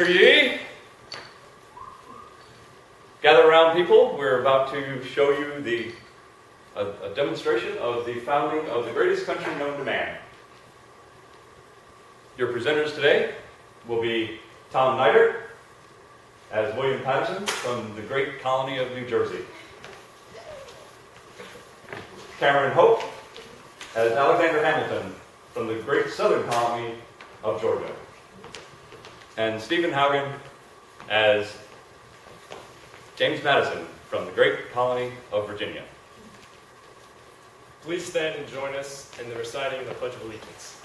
Hear ye? Gather around, people. We're about to show you a demonstration of the founding of the greatest country known to man. Your presenters today will be Tom Neidert as William Patterson from the great colony of New Jersey. Cameron Hope as Alexander Hamilton from the great southern colony of Georgia. And Stephen Haugen as James Madison from the great colony of Virginia. Please stand and join us in the reciting of the Pledge of Allegiance.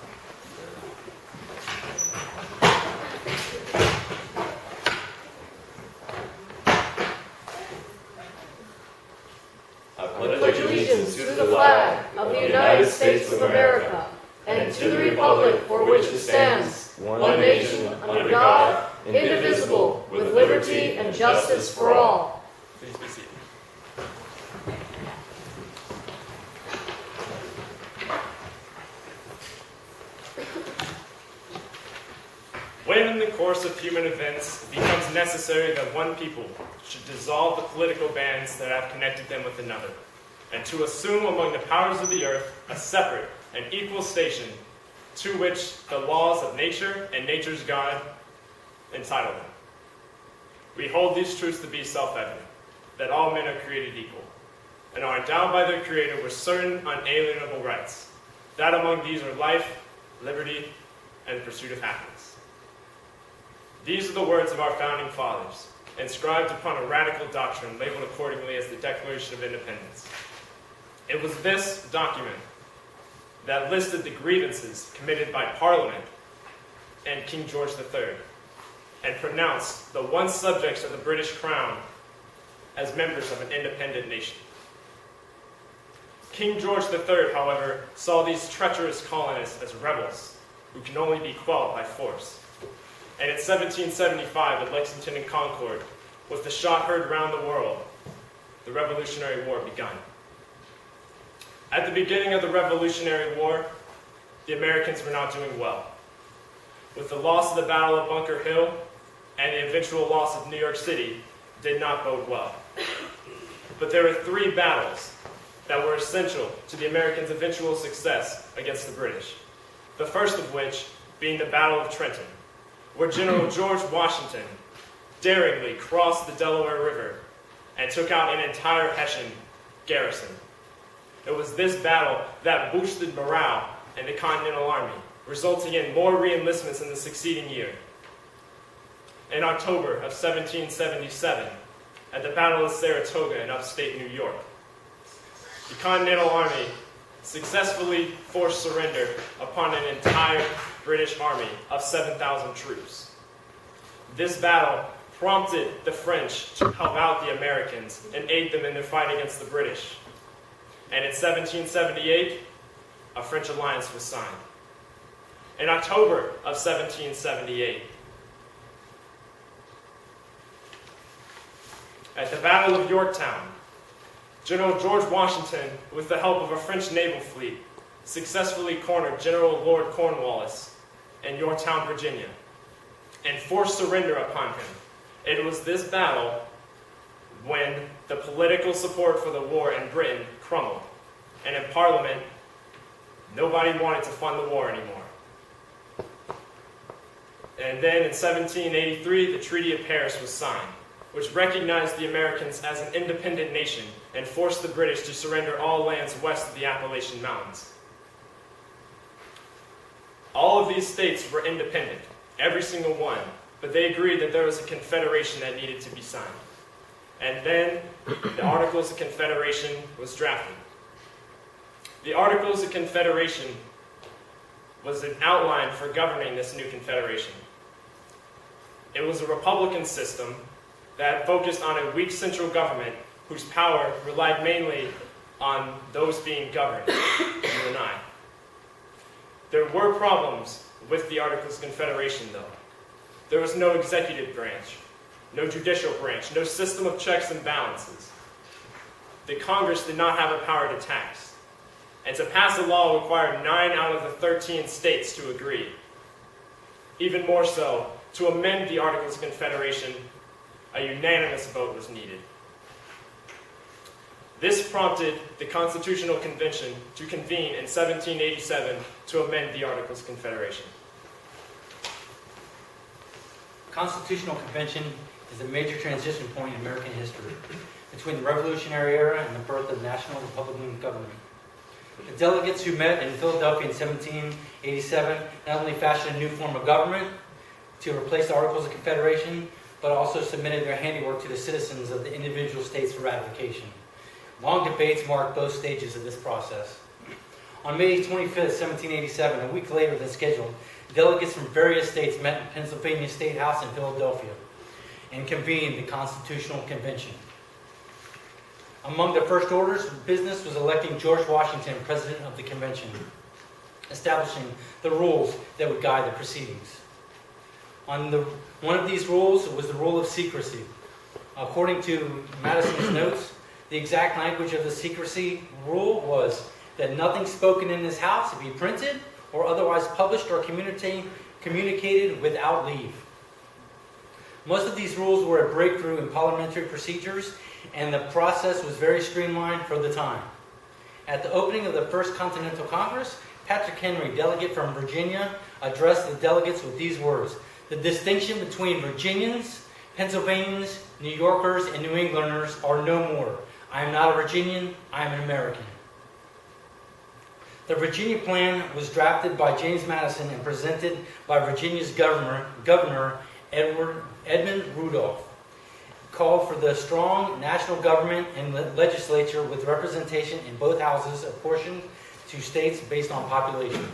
I pledge allegiance to the flag of the United States of America and to the republic for which it stands, one nation, under God, indivisible, with liberty and justice for all. Please be seated. When in the course of human events it becomes necessary that one people should dissolve the political bands that have connected them with another, and to assume among the powers of the earth a separate and equal station to which the laws of nature and nature's God entitle them. We hold these truths to be self-evident, that all men are created equal, and are endowed by their Creator with certain unalienable rights, that among these are life, liberty, and the pursuit of happiness. These are the words of our founding fathers, inscribed upon a radical doctrine labeled accordingly as the Declaration of Independence. It was this document that listed the grievances committed by Parliament and King George III, and pronounced the once subjects of the British Crown as members of an independent nation. King George III, however, saw these treacherous colonists as rebels who can only be quelled by force. And in 1775, at Lexington and Concord, with the shot heard round the world, the Revolutionary War begun. At the beginning of the Revolutionary War, the Americans were not doing well. With the loss of the Battle of Bunker Hill and the eventual loss of New York City did not bode well. But there were three battles that were essential to the Americans' eventual success against the British. The first of which being the Battle of Trenton, where General George Washington daringly crossed the Delaware River and took out an entire Hessian garrison. It was this battle that boosted morale in the Continental Army, resulting in more re-enlistments in the succeeding year. In October of 1777, at the Battle of Saratoga in upstate New York, the Continental Army successfully forced surrender upon an entire British army of 7,000 troops. This battle prompted the French to help out the Americans and aid them in their fight against the British. And in 1778, a French alliance was signed. In October of 1778, at the Battle of Yorktown, General George Washington, with the help of a French naval fleet, successfully cornered General Lord Cornwallis in Yorktown, Virginia, and forced surrender upon him. It was this battle when the political support for the war in Britain crumbled, and in Parliament, nobody wanted to fund the war anymore. And then in 1783, the Treaty of Paris was signed, which recognized the Americans as an independent nation and forced the British to surrender all lands west of the Appalachian Mountains. All of these states were independent, every single one, but they agreed that there was a confederation that needed to be signed. And then the Articles of Confederation was drafted. The Articles of Confederation was an outline for governing this new confederation. It was a republican system that focused on a weak central government whose power relied mainly on those being governed, you and I. There were problems with the Articles of Confederation, though. There was no executive branch, no judicial branch, no system of checks and balances. The Congress did not have a power to tax. And to pass a law required 9 out of the 13 states to agree. Even more so, to amend the Articles of Confederation, a unanimous vote was needed. This prompted the Constitutional Convention to convene in 1787 to amend the Articles of Confederation. Constitutional Convention is a major transition point in American history between the Revolutionary era and the birth of national Republican government. The delegates who met in Philadelphia in 1787 not only fashioned a new form of government to replace the Articles of Confederation, but also submitted their handiwork to the citizens of the individual states for ratification. Long debates marked both stages of this process. On May 25th, 1787, a week later than scheduled, delegates from various states met in Pennsylvania State House in Philadelphia and convened the Constitutional Convention. Among the first orders of business was electing George Washington president of the convention, establishing the rules that would guide the proceedings. One of these rules was the rule of secrecy. According to Madison's notes, the exact language of the secrecy rule was that nothing spoken in this house be printed or otherwise published or communicated without leave. Most of these rules were a breakthrough in parliamentary procedures, and the process was very streamlined for the time. At the opening of the First Continental Congress, Patrick Henry, delegate from Virginia, addressed the delegates with these words: "The distinction between Virginians, Pennsylvanians, New Yorkers, and New Englanders are no more. I am not a Virginian, I am an American." The Virginia Plan was drafted by James Madison and presented by Virginia's Governor Edmund Randolph. Called for the strong national government and legislature with representation in both houses apportioned to states based on population.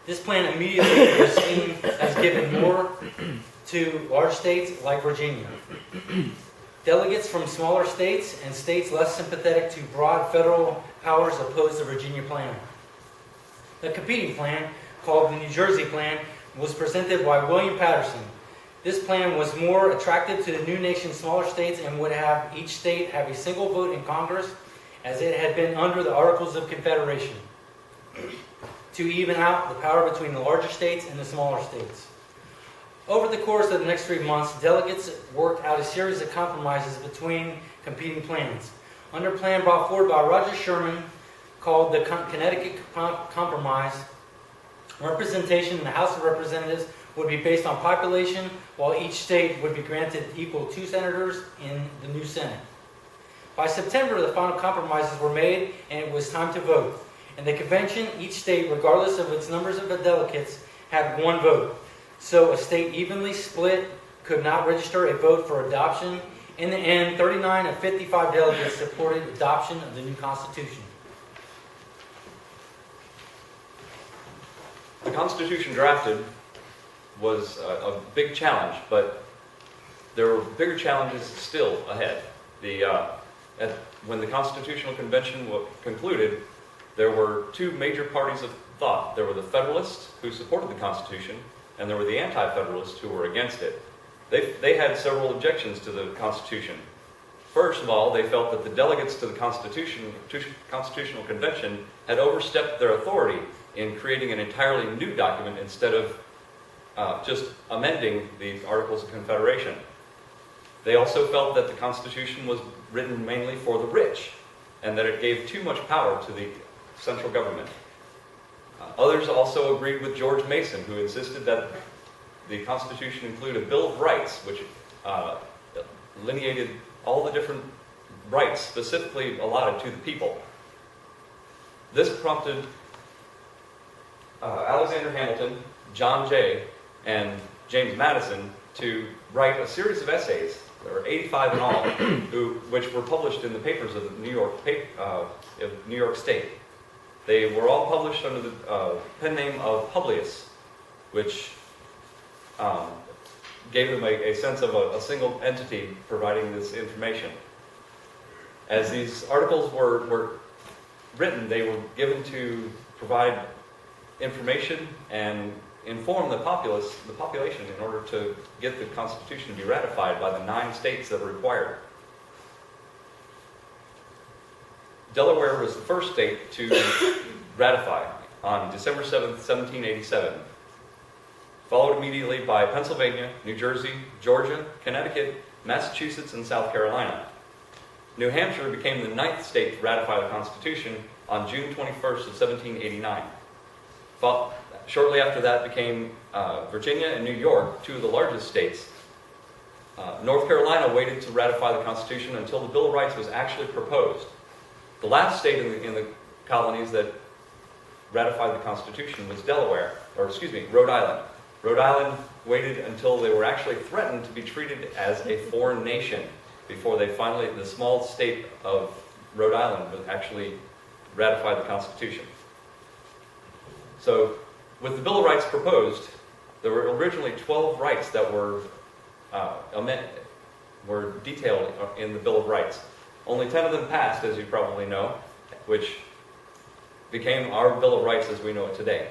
This plan immediately was seen as giving more to large states like Virginia. Delegates from smaller states and states less sympathetic to broad federal powers opposed the Virginia Plan. The competing plan, called the New Jersey Plan, was presented by William Patterson. This plan was more attractive to the new nation's smaller states and would have each state have a single vote in Congress, as it had been under the Articles of Confederation, to even out the power between the larger states and the smaller states. Over the course of the next 3 months, delegates worked out a series of compromises between competing plans. Under a plan brought forward by Roger Sherman, called the Connecticut Compromise, representation in the House of Representatives would be based on population, while each state would be granted equal 2 senators in the new Senate. By September, the final compromises were made, and it was time to vote. In the convention, each state, regardless of its numbers of delegates, had 1 vote. So a state evenly split could not register a vote for adoption. In the end, 39 of 55 delegates supported adoption of the new Constitution. The Constitution drafted was a big challenge, but there were bigger challenges still ahead. When the Constitutional Convention concluded, there were 2 major parties of thought. There were the Federalists, who supported the Constitution, and there were the Anti-Federalists, who were against it. They had several objections to the Constitution. First of all, they felt that the delegates to the Constitutional Convention had overstepped their authority in creating an entirely new document instead of just amending the Articles of Confederation. They also felt that the Constitution was written mainly for the rich, and that it gave too much power to the central government. Others also agreed with George Mason, who insisted that the Constitution include a Bill of Rights, which delineated all the different rights specifically allotted to the people. This prompted Alexander Hamilton, John Jay, and James Madison to write a series of essays. There were 85 in all, which were published in the papers of the New York State. They were all published under the pen name of Publius, which gave them a sense of a single entity providing this information. As these articles were written, they were given to provide information and inform the population in order to get the Constitution to be ratified by the 9 states that were required. Delaware was the first state to ratify on December 7th, 1787. followed immediately by Pennsylvania, New Jersey, Georgia, Connecticut, Massachusetts, and South Carolina. New Hampshire became the 9th state to ratify the Constitution on June 21st of 1789. Shortly after that became Virginia and New York, two of the largest states. North Carolina waited to ratify the Constitution until the Bill of Rights was actually proposed. The last state in the colonies that ratified the Constitution was Rhode Island. Rhode Island waited until they were actually threatened to be treated as a foreign nation before the small state of Rhode Island would actually ratify the Constitution. So, with the Bill of Rights proposed, there were originally 12 rights that were detailed in the Bill of Rights. Only 10 of them passed, as you probably know, which became our Bill of Rights as we know it today.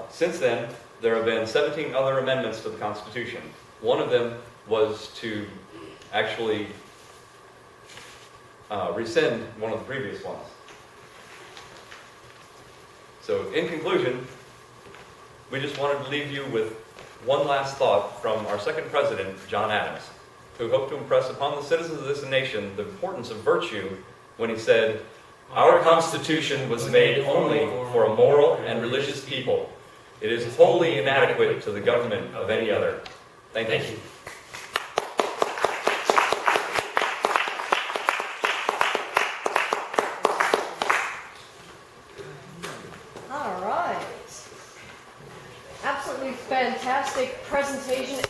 Since then, there have been 17 other amendments to the Constitution. One of them was to actually rescind one of the previous ones. So, in conclusion, we just wanted to leave you with one last thought from our second president, John Adams, who hoped to impress upon the citizens of this nation the importance of virtue when he said, "Our Constitution was made only for a moral and religious people. It is wholly inadequate to the government of any other." Thank you. All right. Absolutely fantastic presentation